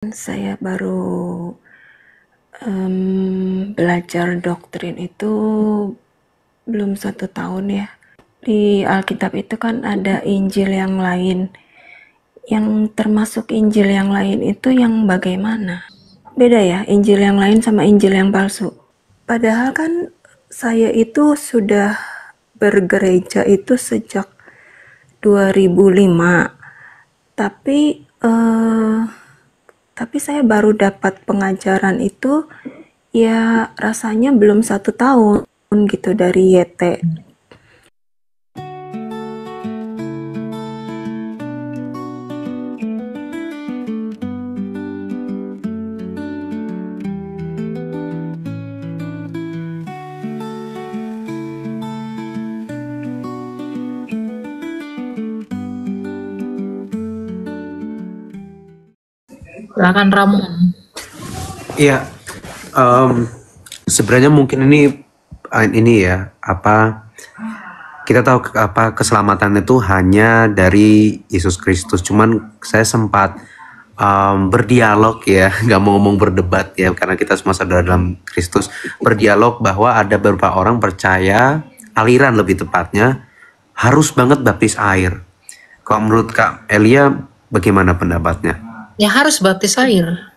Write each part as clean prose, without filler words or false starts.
Saya baru belajar doktrin itu belum 1 tahun ya. Di Alkitab itu kan ada Injil yang lain. Yang termasuk Injil yang lain itu yang bagaimana? Beda ya, Injil yang lain sama Injil yang palsu. Padahal kan saya itu sudah bergereja itu sejak 2005. Tapi saya baru dapat pengajaran itu ya rasanya belum 1 tahun gitu dari YT. Silakan Ramon. Iya, sebenarnya mungkin ini ya kita tahu keselamatan itu hanya dari Yesus Kristus. Cuman saya sempat berdialog ya, nggak mau ngomong berdebat ya, karena kita semua saudara dalam Kristus. Berdialog bahwa ada beberapa orang percaya, aliran lebih tepatnya, harus banget baptis air. Kalau menurut Kak Elia, bagaimana pendapatnya? Ya harus baptis air.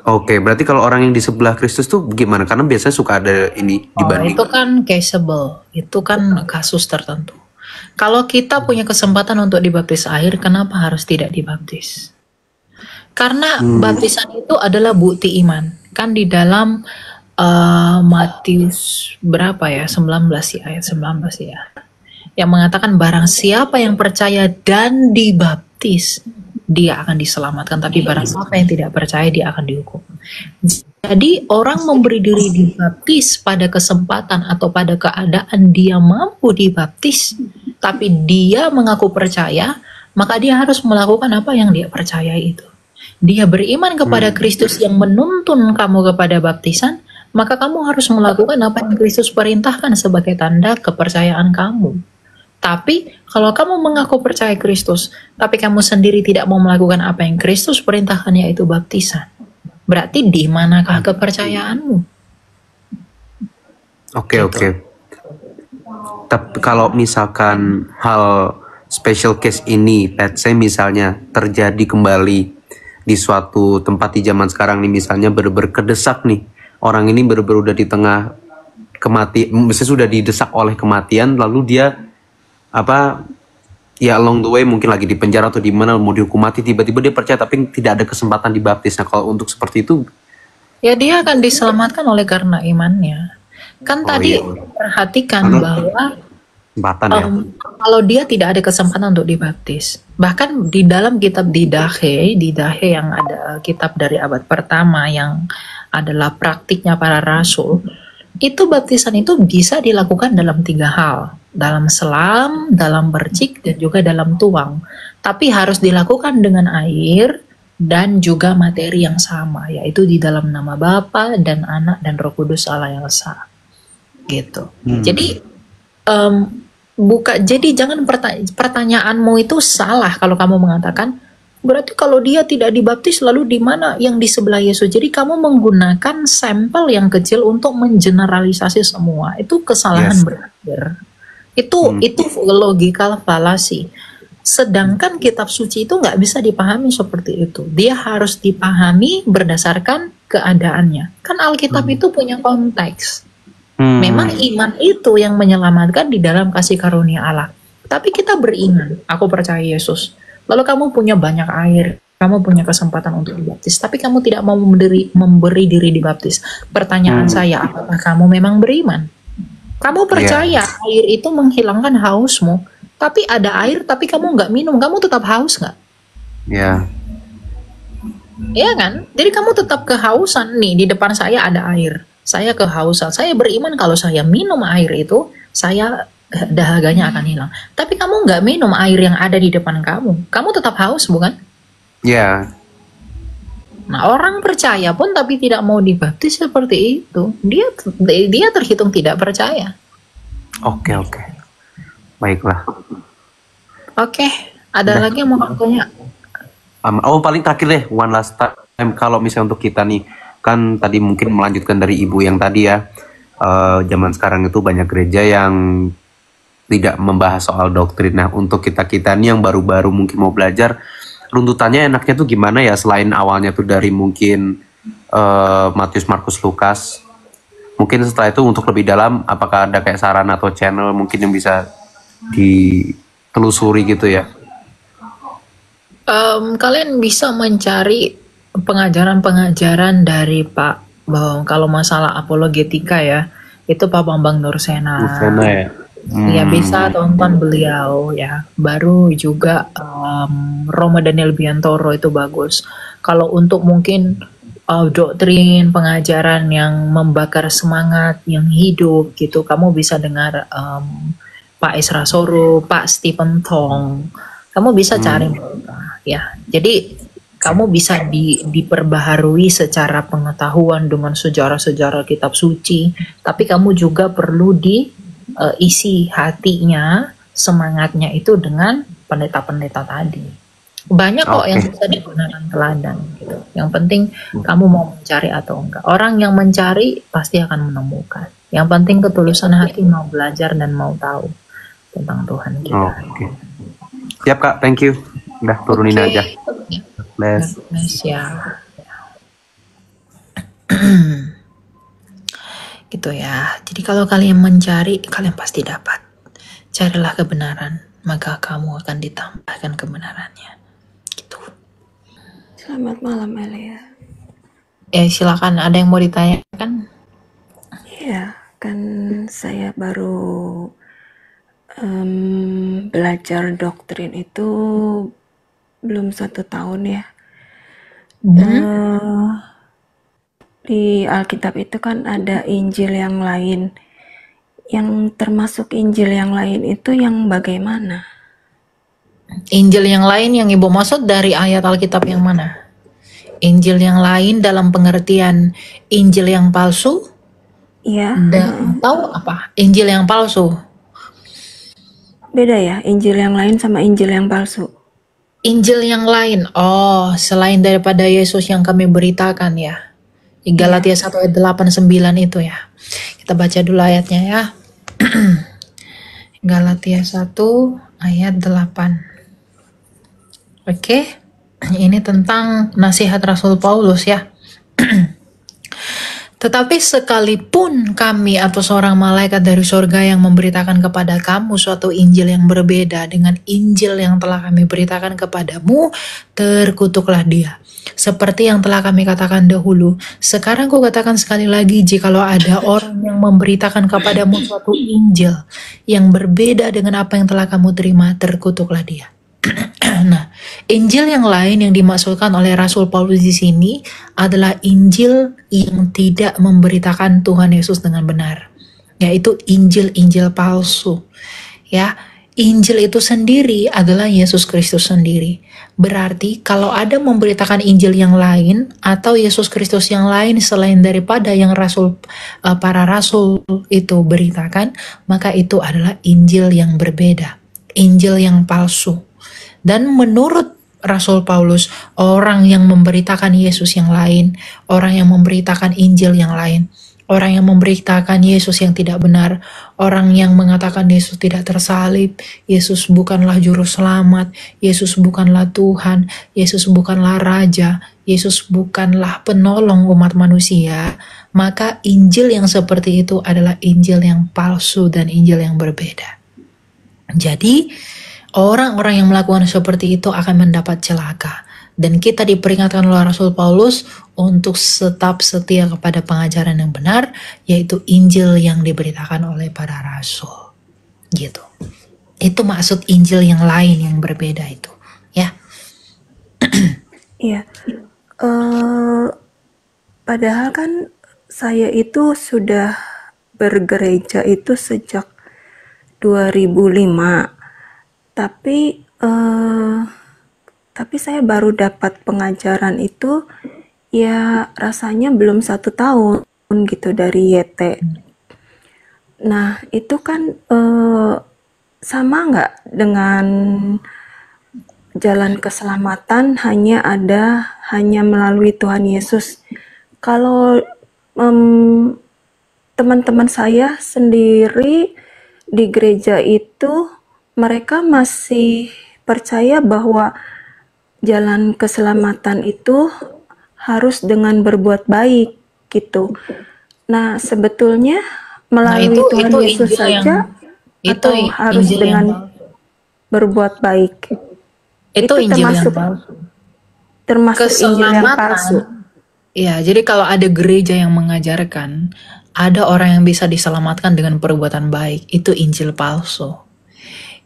Oke, berarti kalau orang yang di sebelah Kristus tuh gimana? Karena biasanya suka ada ini dibanding. Itu kan caseable, itu kan kasus tertentu. Kalau kita punya kesempatan untuk dibaptis air, kenapa harus tidak dibaptis? Karena baptisan itu adalah bukti iman. Kan di dalam Matius berapa ya? 19 ya, ayat 19 ya. Yang mengatakan barang siapa yang percaya dan dibaptis, dia akan diselamatkan, tapi barang siapa yang tidak percaya, dia akan dihukum. Jadi orang memberi diri dibaptis pada kesempatan atau pada keadaan dia mampu dibaptis, tapi dia mengaku percaya, maka dia harus melakukan apa yang dia percaya itu. Dia beriman kepada Kristus yang menuntun kamu kepada baptisan, maka kamu harus melakukan apa yang Kristus perintahkan sebagai tanda kepercayaan kamu. Tapi kalau kamu mengaku percaya Kristus, tapi kamu sendiri tidak mau melakukan apa yang Kristus perintahkan, yaitu baptisan, berarti di manakah kepercayaanmu? Oke. Tapi kalau misalkan hal special case ini, let's say misalnya terjadi kembali di suatu tempat di zaman sekarang nih, misalnya berkedesak nih, orang ini udah di tengah kematian, misalnya sudah didesak oleh kematian, lalu dia along the way mungkin lagi di penjara atau di mana mau dihukum mati, tiba-tiba dia percaya tapi tidak ada kesempatan dibaptis. Nah, kalau untuk seperti itu ya dia akan diselamatkan oleh karena imannya. Kan tadi perhatikan bahwa kalau dia tidak ada kesempatan untuk dibaptis, bahkan di dalam kitab Didache yang ada kitab dari abad pertama yang adalah praktiknya para rasul, itu baptisan itu bisa dilakukan dalam 3 hal. Dalam selam, dalam bercik, dan juga dalam tuang. Tapi harus dilakukan dengan air dan juga materi yang sama, yaitu di dalam nama Bapa dan Anak dan Roh Kudus Allah yang Esa. Gitu. Jadi jadi jangan pertanyaanmu itu salah kalau kamu mengatakan berarti kalau dia tidak dibaptis lalu di mana yang di sebelah Yesus. Jadi kamu menggunakan sampel yang kecil untuk mengeneralisasi semua. Itu kesalahan berakhir. Itu logikal falasi. Sedangkan kitab suci itu nggak bisa dipahami seperti itu. Dia harus dipahami berdasarkan keadaannya. Kan Alkitab itu punya konteks. Memang iman itu yang menyelamatkan di dalam kasih karunia Allah. Tapi kita beriman, aku percaya Yesus. Lalu kamu punya banyak air, kamu punya kesempatan untuk dibaptis, tapi kamu tidak mau memberi diri dibaptis. Pertanyaan saya, apakah kamu memang beriman? Kamu percaya air itu menghilangkan hausmu, tapi ada air tapi kamu nggak minum, kamu tetap haus nggak? Iya. Iya kan? Jadi kamu tetap kehausan. Nih di depan saya ada air, saya kehausan. Saya beriman kalau saya minum air itu, saya dahaganya akan hilang. Tapi kamu nggak minum air yang ada di depan kamu tetap haus bukan? Iya. Nah, orang percaya pun tapi tidak mau dibaptis seperti itu, dia terhitung tidak percaya. Oke. Baiklah. Oke, ada lagi yang mau tanya? Paling terakhir deh, one last Kalau misalnya untuk kita nih, kan tadi mungkin melanjutkan dari ibu yang tadi ya, zaman sekarang itu banyak gereja yang tidak membahas soal doktrin. Nah, untuk kita-kita nih yang baru-baru mungkin mau belajar, runtutannya enaknya tuh gimana ya, selain awalnya tuh dari mungkin Matius, Markus, Lukas. Mungkin setelah itu untuk lebih dalam, apakah ada kayak saran atau channel mungkin yang bisa ditelusuri gitu ya? Kalian bisa mencari pengajaran-pengajaran dari Pak, kalau masalah apologetika ya, itu Pak Bambang Nursena. Sana ya. Ya bisa tonton beliau ya. Baru juga Roma Daniel Biantoro itu bagus. Kalau untuk mungkin doktrin, pengajaran yang membakar semangat, yang hidup gitu, kamu bisa dengar Pak Isra Soru, Pak Stephen Tong. Kamu bisa cari mereka ya. Jadi kamu bisa diperbaharui secara pengetahuan dengan sejarah-sejarah kitab suci, tapi kamu juga perlu isi hatinya, semangatnya itu dengan pendeta-pendeta tadi. Banyak kok yang bisa digunakan teladan gitu. Yang penting kamu mau mencari atau enggak. Orang yang mencari pasti akan menemukan. Yang penting ketulusan hati, mau belajar dan mau tahu tentang Tuhan kita. Siap Kak, thank you. Udah turunin aja. Bless ya. Gitu ya. Jadi kalau kalian mencari, kalian pasti dapat. Carilah kebenaran, maka kamu akan ditambahkan kebenarannya. Gitu. Selamat malam Elia. Silakan, ada yang mau ditanyakan? Iya, kan saya baru belajar doktrin itu belum 1 tahun ya. Di Alkitab itu kan ada Injil yang lain. Yang termasuk Injil yang lain itu yang bagaimana? Injil yang lain yang Ibu maksud dari ayat Alkitab yang mana? Injil yang lain dalam pengertian Injil yang palsu? Iya. Tahu apa? Injil yang palsu. Beda ya, Injil yang lain sama Injil yang palsu. Injil yang lain, selain daripada Yesus yang kami beritakan ya. Galatia 1 ayat 8-9 itu ya. Kita baca dulu ayatnya ya. Galatia 1 ayat 8. Oke. Ini tentang nasihat Rasul Paulus ya. Tetapi sekalipun kami atau seorang malaikat dari surga yang memberitakan kepada kamu suatu Injil yang berbeda dengan Injil yang telah kami beritakan kepadamu, terkutuklah dia. Seperti yang telah kami katakan dahulu, sekarang ku katakan sekali lagi, jikalau ada orang yang memberitakan kepadamu suatu Injil yang berbeda dengan apa yang telah kamu terima, terkutuklah dia. Nah, Injil yang lain yang dimaksudkan oleh Rasul Paulus di sini adalah Injil yang tidak memberitakan Tuhan Yesus dengan benar, yaitu Injil-Injil palsu. Ya, Injil itu sendiri adalah Yesus Kristus sendiri. Berarti kalau ada memberitakan Injil yang lain atau Yesus Kristus yang lain selain daripada yang para rasul itu beritakan, maka itu adalah Injil yang berbeda, Injil yang palsu. Dan menurut Rasul Paulus, orang yang memberitakan Yesus yang lain, orang yang memberitakan Injil yang lain, orang yang memberitakan Yesus yang tidak benar, orang yang mengatakan Yesus tidak tersalib, Yesus bukanlah juru selamat, Yesus bukanlah Tuhan, Yesus bukanlah Raja, Yesus bukanlah penolong umat manusia, maka Injil yang seperti itu adalah Injil yang palsu dan Injil yang berbeda. Jadi, orang-orang yang melakukan seperti itu akan mendapat celaka. Dan kita diperingatkan oleh Rasul Paulus untuk tetap setia kepada pengajaran yang benar, yaitu Injil yang diberitakan oleh para rasul. Gitu. Itu maksud Injil yang lain yang berbeda itu. Ya. Iya. Padahal kan saya itu sudah bergereja itu sejak 2005. Tapi saya baru dapat pengajaran itu ya rasanya belum 1 tahun gitu dari YT. Nah itu kan sama nggak dengan jalan keselamatan hanya melalui Tuhan Yesus. Kalau teman-teman saya sendiri di gereja itu, mereka masih percaya bahwa jalan keselamatan itu harus dengan berbuat baik gitu. Nah, sebetulnya Nah, melalui Tuhan itu Yesus Injil yang saja itu atau harus Injil yang dengan palsu. berbuat baik? Itu Itu Injil yang termasuk palsu. Injil yang palsu. Keselamatan. Ya, jadi kalau ada gereja yang mengajarkan ada orang yang bisa diselamatkan dengan perbuatan baik, itu Injil palsu.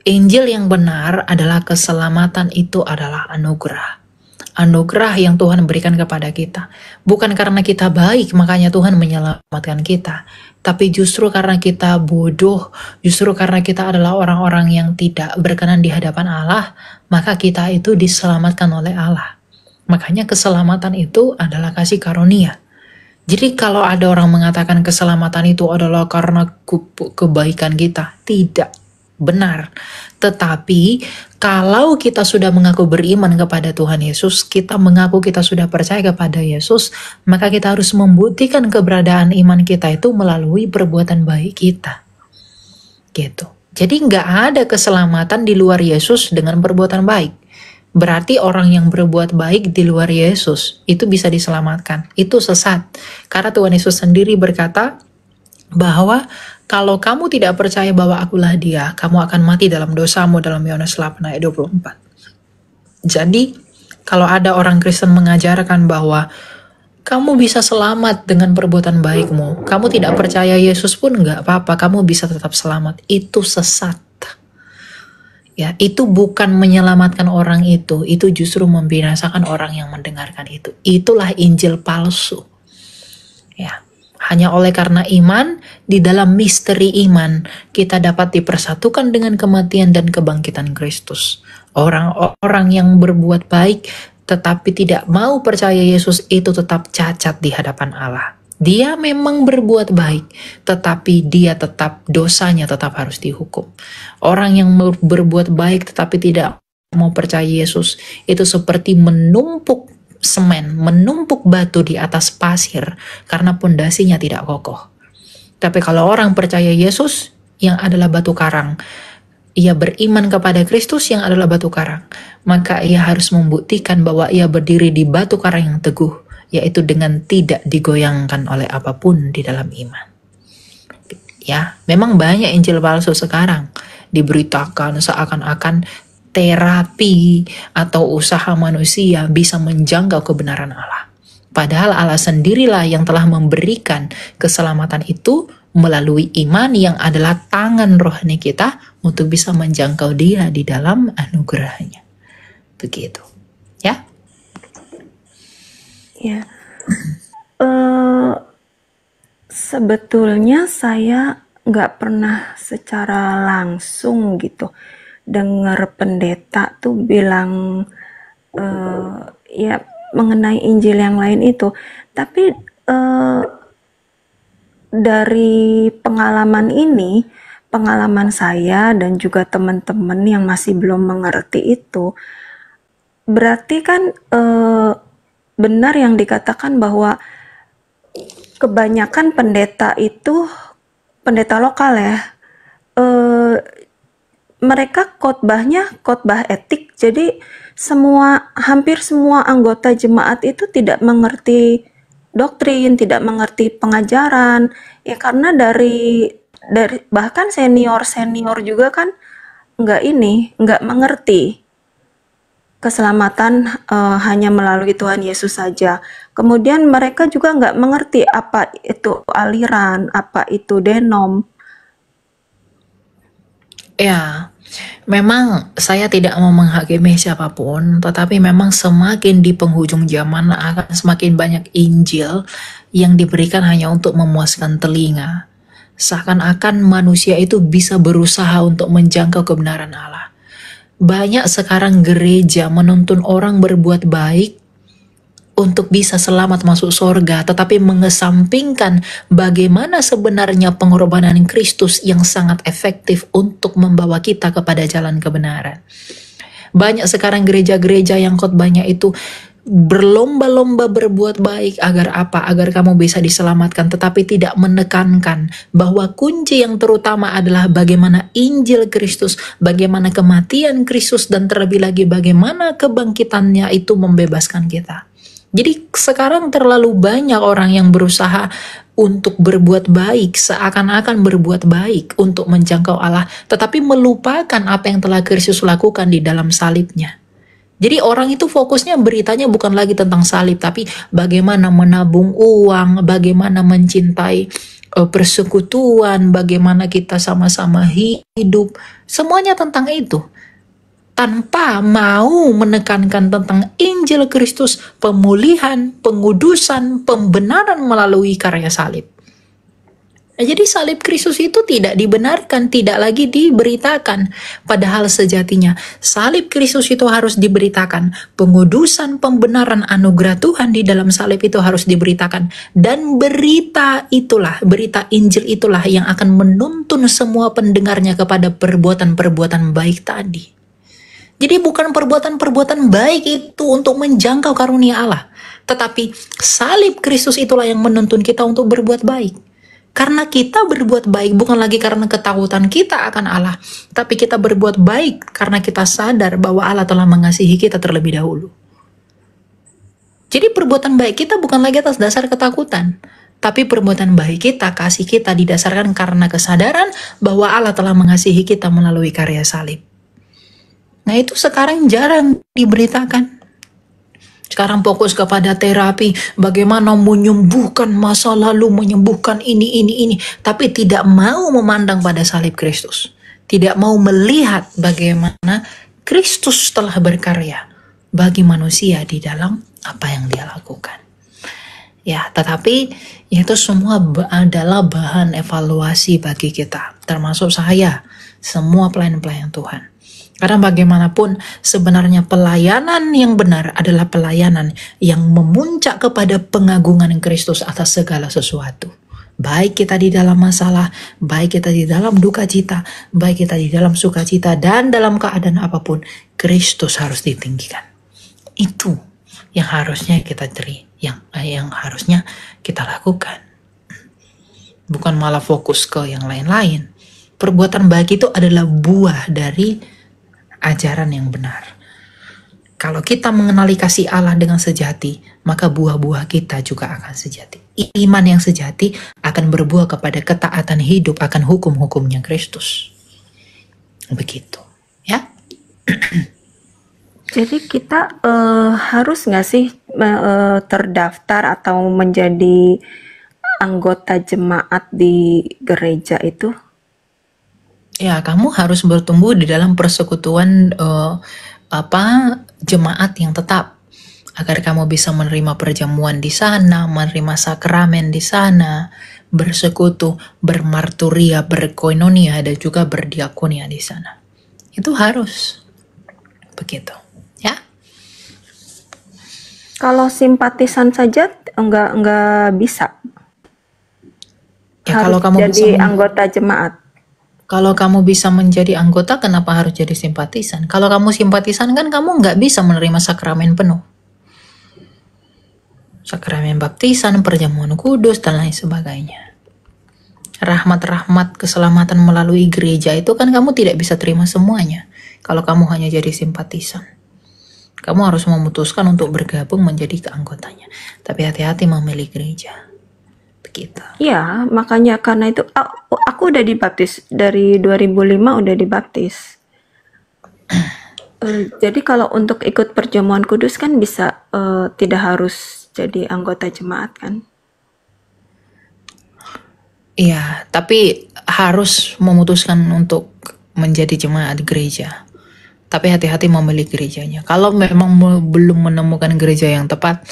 Injil yang benar adalah keselamatan itu adalah anugerah. Anugerah yang Tuhan berikan kepada kita. Bukan karena kita baik, makanya Tuhan menyelamatkan kita. Tapi justru karena kita bodoh, justru karena kita adalah orang-orang yang tidak berkenan di hadapan Allah, maka kita itu diselamatkan oleh Allah. Makanya keselamatan itu adalah kasih karunia. Jadi kalau ada orang mengatakan keselamatan itu adalah karena kebaikan kita, tidak benar. Tetapi kalau kita sudah mengaku beriman kepada Tuhan Yesus, kita mengaku kita sudah percaya kepada Yesus, maka kita harus membuktikan keberadaan iman kita itu melalui perbuatan baik kita. Gitu. Jadi nggak ada keselamatan di luar Yesus dengan perbuatan baik. Berarti orang yang berbuat baik di luar Yesus itu bisa diselamatkan. Itu sesat. Karena Tuhan Yesus sendiri berkata bahwa kalau kamu tidak percaya bahwa akulah dia, kamu akan mati dalam dosamu, dalam Yohanes 8 ayat 24. Jadi kalau ada orang Kristen mengajarkan bahwa kamu bisa selamat dengan perbuatan baikmu, kamu tidak percaya Yesus pun nggak apa-apa, kamu bisa tetap selamat. Itu sesat. Ya, itu bukan menyelamatkan orang itu justru membinasakan orang yang mendengarkan itu. Itulah Injil palsu. Ya, hanya oleh karena iman, di dalam misteri iman, kita dapat dipersatukan dengan kematian dan kebangkitan Kristus. Orang-orang yang berbuat baik tetapi tidak mau percaya Yesus itu tetap cacat di hadapan Allah. Dia memang berbuat baik, tetapi dia dosanya tetap harus dihukum. Orang yang berbuat baik tetapi tidak mau percaya Yesus, itu seperti menumpuk semen, menumpuk batu di atas pasir, karena pondasinya tidak kokoh. Tapi kalau orang percaya Yesus, yang adalah batu karang, ia beriman kepada Kristus yang adalah batu karang, maka ia harus membuktikan bahwa ia berdiri di batu karang yang teguh, yaitu dengan tidak digoyangkan oleh apapun di dalam iman. Ya, memang banyak Injil palsu sekarang diberitakan seakan-akan terapi atau usaha manusia bisa menjangkau kebenaran Allah. Padahal Allah sendirilah yang telah memberikan keselamatan itu melalui iman yang adalah tangan rohani kita untuk bisa menjangkau Dia di dalam anugerahnya. Begitu. Ya. Ya, sebetulnya saya nggak pernah secara langsung gitu dengar pendeta tuh bilang ya mengenai Injil yang lain itu. Tapi dari pengalaman saya dan juga teman-teman yang masih belum mengerti itu, berarti kan benar yang dikatakan bahwa kebanyakan pendeta itu pendeta lokal ya, mereka khotbahnya khotbah etik, jadi hampir semua anggota jemaat itu tidak mengerti doktrin, tidak mengerti pengajaran ya, karena dari bahkan senior juga kan nggak mengerti keselamatan hanya melalui Tuhan Yesus saja. Kemudian mereka juga nggak mengerti apa itu aliran, apa itu denom. Ya, memang saya tidak mau menghakimi siapapun, tetapi memang semakin di penghujung zaman akan semakin banyak Injil yang diberikan hanya untuk memuaskan telinga. Seakan-akan manusia itu bisa berusaha untuk menjangkau kebenaran Allah. Banyak sekarang gereja menuntun orang berbuat baik untuk bisa selamat masuk surga, tetapi mengesampingkan bagaimana sebenarnya pengorbanan Kristus yang sangat efektif untuk membawa kita kepada jalan kebenaran. Banyak sekarang gereja-gereja yang khotbahnya itu berlomba-lomba berbuat baik. Agar apa? Agar kamu bisa diselamatkan, tetapi tidak menekankan bahwa kunci yang terutama adalah bagaimana Injil Kristus, bagaimana kematian Kristus, dan terlebih lagi bagaimana kebangkitannya itu membebaskan kita. Jadi sekarang terlalu banyak orang yang berusaha untuk berbuat baik, seakan-akan berbuat baik untuk menjangkau Allah, tetapi melupakan apa yang telah Kristus lakukan di dalam salibnya. Jadi orang itu fokusnya beritanya bukan lagi tentang salib, tapi bagaimana menabung uang, bagaimana mencintai persekutuan, bagaimana kita sama-sama hidup. Semuanya tentang itu. Tanpa mau menekankan tentang Injil Kristus, pemulihan, pengudusan, pembenaran melalui karya salib. Jadi salib Kristus itu tidak dibenarkan, tidak lagi diberitakan. Padahal sejatinya salib Kristus itu harus diberitakan. Pengudusan, pembenaran, anugerah Tuhan di dalam salib itu harus diberitakan. Dan berita itulah, berita Injil itulah yang akan menuntun semua pendengarnya kepada perbuatan-perbuatan baik tadi. Jadi bukan perbuatan-perbuatan baik itu untuk menjangkau karunia Allah. Tetapi salib Kristus itulah yang menuntun kita untuk berbuat baik. Karena kita berbuat baik bukan lagi karena ketakutan kita akan Allah, tapi kita berbuat baik karena kita sadar bahwa Allah telah mengasihi kita terlebih dahulu. Jadi perbuatan baik kita bukan lagi atas dasar ketakutan, tapi perbuatan baik kita, kasih kita didasarkan karena kesadaran bahwa Allah telah mengasihi kita melalui karya salib. Nah itu sekarang jarang diberitakan. Sekarang fokus kepada terapi, bagaimana menyembuhkan masa lalu, menyembuhkan ini. Tapi tidak mau memandang pada salib Kristus. Tidak mau melihat bagaimana Kristus telah berkarya bagi manusia di dalam apa yang dia lakukan. Ya, tetapi itu semua adalah bahan evaluasi bagi kita. Termasuk saya, semua pelayan-pelayan Tuhan. Karena bagaimanapun sebenarnya pelayanan yang benar adalah pelayanan yang memuncak kepada pengagungan Kristus atas segala sesuatu. Baik kita di dalam masalah, baik kita di dalam duka cita, baik kita di dalam sukacita, dan dalam keadaan apapun, Kristus harus ditinggikan. Itu yang harusnya kita yang harusnya kita lakukan. Bukan malah fokus ke yang lain-lain. Perbuatan baik itu adalah buah dari ajaran yang benar. Kalau kita mengenali kasih Allah dengan sejati, maka buah-buah kita juga akan sejati. Iman yang sejati akan berbuah kepada ketaatan hidup akan hukum-hukumnya Kristus. Begitu, ya. Jadi kita harus nggak sih terdaftar atau menjadi anggota jemaat di gereja itu? Ya, kamu harus bertumbuh di dalam persekutuan jemaat yang tetap agar kamu bisa menerima perjamuan di sana, menerima sakramen di sana, bersekutu, bermarturia, berkoinonia, dan juga berdiakonia di sana. Itu harus begitu, ya. Kalau simpatisan saja enggak bisa. Ya, Harus kalau kamu jadi anggota jemaat. Kalau kamu bisa menjadi anggota, kenapa harus jadi simpatisan? Kalau kamu simpatisan kan kamu nggak bisa menerima sakramen penuh. Sakramen baptisan, perjamuan kudus, dan lain sebagainya. Rahmat-rahmat keselamatan melalui gereja itu kan kamu tidak bisa terima semuanya. Kalau kamu hanya jadi simpatisan. Kamu harus memutuskan untuk bergabung menjadi keanggotanya. Tapi hati-hati memilih gereja. Gitu. Ya, makanya karena itu aku udah dibaptis dari 2005 udah dibaptis. Jadi kalau untuk ikut perjamuan kudus kan bisa tidak harus jadi anggota jemaat kan? Iya, tapi harus memutuskan untuk menjadi jemaat gereja. Tapi hati-hati memilih gerejanya. Kalau memang belum menemukan gereja yang tepat,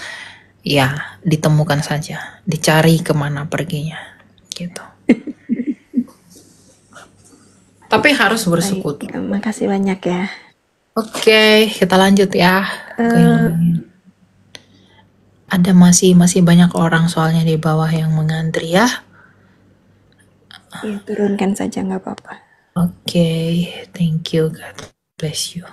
ya ditemukan saja, dicari kemana perginya, gitu. Tapi harus bersekutu. Terima kasih banyak ya. Oke, kita lanjut ya. Ada masih banyak orang soalnya di bawah yang mengantri ya. Ya turunkan saja nggak apa-apa. Oke, thank you, God bless you.